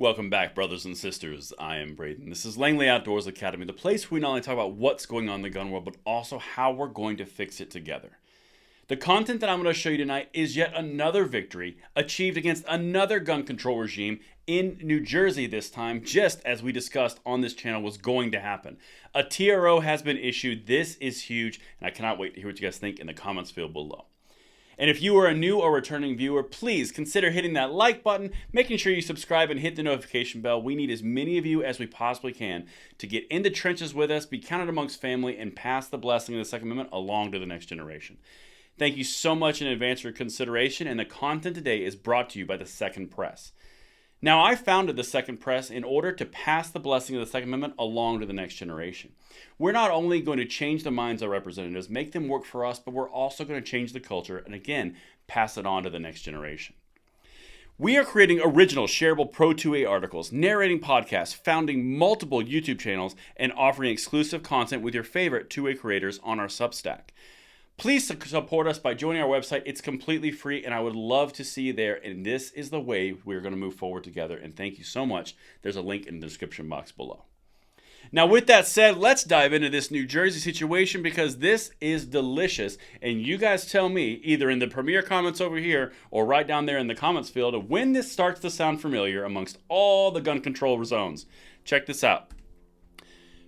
Welcome back, brothers and sisters. I am Braden. This is Langley Outdoors Academy, the place where we not only talk about what's going on in the gun world, but also how we're going to fix it together. The content that I'm going to show you tonight is yet another victory achieved against another gun control regime in New Jersey this time, just as we discussed on this channel was going to happen. A TRO has been issued. This is huge, and I cannot wait to hear what you guys think in the comments field below. And if you are a new or returning viewer, please consider hitting that like button, making sure you subscribe and hit the notification bell. We need as many of you as we possibly can to get in the trenches with us, be counted amongst family, and pass the blessing of the Second Amendment along to the next generation. Thank you so much in advance for your consideration, and the content today is brought to you by the Second Press. Now, I founded the Second Press in order to pass the blessing of the Second Amendment along to the next generation. We're not only going to change the minds of our representatives, make them work for us, but we're also going to change the culture and, again, pass it on to the next generation. We are creating original, shareable Pro 2A articles, narrating podcasts, founding multiple YouTube channels, and offering exclusive content with your favorite 2A creators on our Substack. Please support us by joining our website. It's completely free, and I would love to see you there. And this is the way we're going to move forward together. And thank you so much. There's a link in the description box below. Now, with that said, let's dive into this New Jersey situation because this is delicious. And you guys tell me, either in the premiere comments over here or right down there in the comments field, when this starts to sound familiar amongst all the gun control zones. Check this out.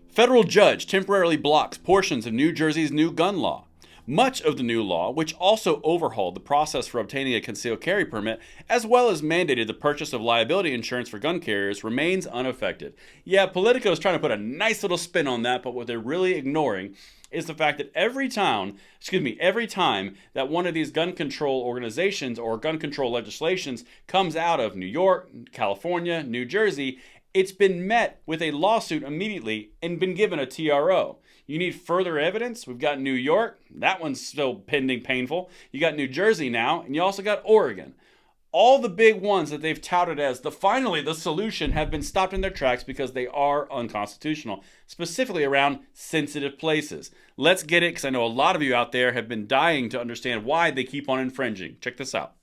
Federal judge temporarily blocks portions of New Jersey's new gun law. Much of the new law, which also overhauled the process for obtaining a concealed carry permit, as well as mandated the purchase of liability insurance for gun carriers, remains unaffected. Yeah, Politico is trying to put a nice little spin on that, but what they're really ignoring is the fact that every time that one of these gun control organizations or gun control legislations comes out of New York, California, New Jersey, it's been met with a lawsuit immediately and been given a TRO. You need further evidence? We've got New York. That one's still pending painful. You got New Jersey now, and you also got Oregon. All the big ones that they've touted as finally the solution have been stopped in their tracks because they are unconstitutional, specifically around sensitive places. Let's get it, because I know a lot of you out there have been dying to understand why they keep on infringing. Check this out.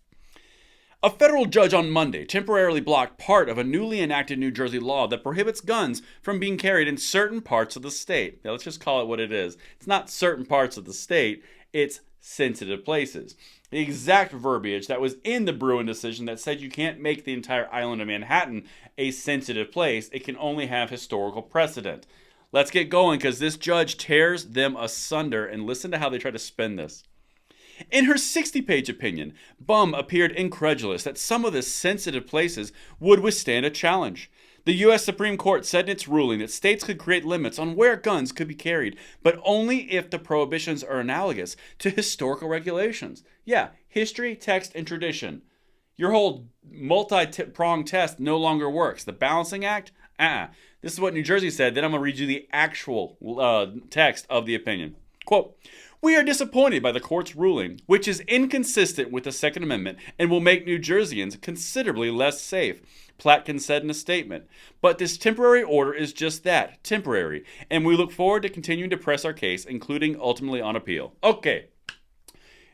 A federal judge on Monday temporarily blocked part of a newly enacted New Jersey law that prohibits guns from being carried in certain parts of the state. Now, let's just call it what it is. It's not certain parts of the state, it's sensitive places. The exact verbiage that was in the Bruin decision that said you can't make the entire island of Manhattan a sensitive place, it can only have historical precedent. Let's get going because this judge tears them asunder, and listen to how they try to spin this. In her 60-page opinion, Bum appeared incredulous that some of the sensitive places would withstand a challenge. The U.S. Supreme Court said in its ruling that states could create limits on where guns could be carried, but only if the prohibitions are analogous to historical regulations. Yeah, history, text, and tradition. Your whole multi-pronged test no longer works. The Balancing Act? This is what New Jersey said. Then I'm going to read you the actual text of the opinion. Quote, "We are disappointed by the court's ruling, which is inconsistent with the Second Amendment and will make New Jerseyans considerably less safe," Platkin said in a statement. "But this temporary order is just that, temporary, and we look forward to continuing to press our case, including ultimately on appeal." Okay.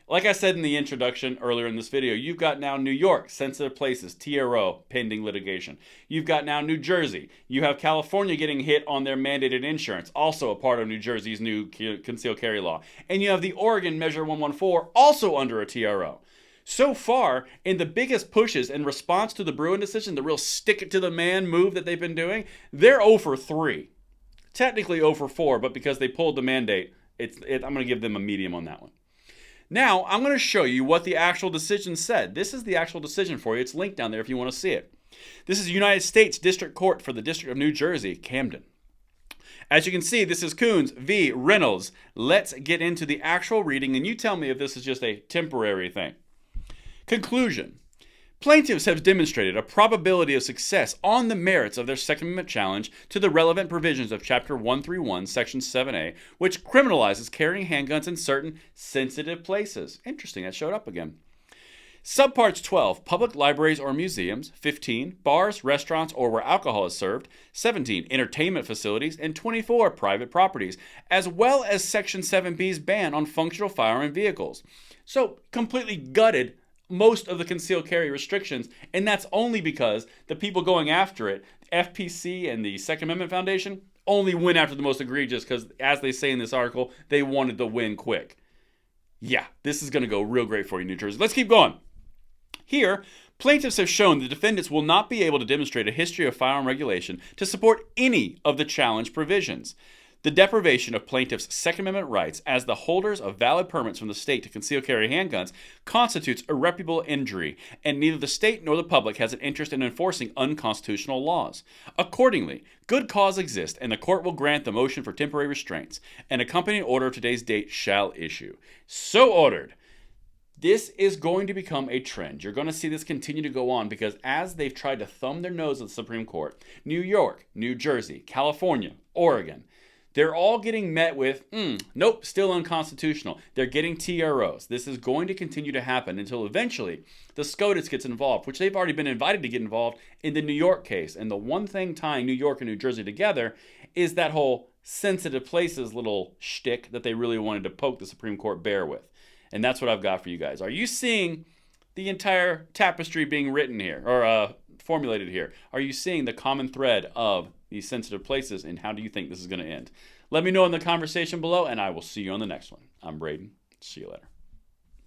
Like I said in the introduction earlier in this video, you've got now New York, sensitive places, TRO, pending litigation. You've got now New Jersey. You have California getting hit on their mandated insurance, also a part of New Jersey's new concealed carry law. And you have the Oregon Measure 114, also under a TRO. So far, in the biggest pushes in response to the Bruin decision, the real stick-it-to-the-man move that they've been doing, they're 0 for 3. Technically 0 for 4, but because they pulled the mandate, I'm going to give them a medium on that one. Now, I'm going to show you what the actual decision said. This is the actual decision for you. It's linked down there if you want to see it. This is United States District Court for the District of New Jersey, Camden. As you can see, this is Coons v. Reynolds. Let's get into the actual reading, and you tell me if this is just a temporary thing. Conclusion. Plaintiffs have demonstrated a probability of success on the merits of their Second Amendment challenge to the relevant provisions of Chapter 131, Section 7A, which criminalizes carrying handguns in certain sensitive places. Interesting, that showed up again. Subparts 12, public libraries or museums. 15, bars, restaurants, or where alcohol is served. 17, entertainment facilities. And 24, private properties, as well as Section 7B's ban on functional firearm vehicles. So, completely gutted most of the concealed carry restrictions, and that's only because the people going after it, FPC and the Second Amendment Foundation, only went after the most egregious because, as they say in this article, they wanted to win quick. Yeah, this is going to go real great for you, New Jersey. Let's keep going. Here, plaintiffs have shown the defendants will not be able to demonstrate a history of firearm regulation to support any of the challenge provisions. The deprivation of plaintiffs' Second Amendment rights as the holders of valid permits from the state to conceal carry handguns constitutes irreparable injury, and neither the state nor the public has an interest in enforcing unconstitutional laws. Accordingly, good cause exists, and the court will grant the motion for temporary restraints. An accompanying order of today's date shall issue. So ordered. This is going to become a trend. You're going to see this continue to go on because as they've tried to thumb their nose at the Supreme Court, New York, New Jersey, California, Oregon, they're all getting met with, nope, still unconstitutional. They're getting TROs. This is going to continue to happen until eventually the SCOTUS gets involved, which they've already been invited to get involved in the New York case. And the one thing tying New York and New Jersey together is that whole sensitive places little shtick that they really wanted to poke the Supreme Court bear with. And that's what I've got for you guys. Are you seeing the entire tapestry being written here, or formulated here? Are you seeing the common thread of these sensitive places, and how do you think this is going to end? Let me know in the conversation below, and I will see you on the next one. I'm Braden. See you later.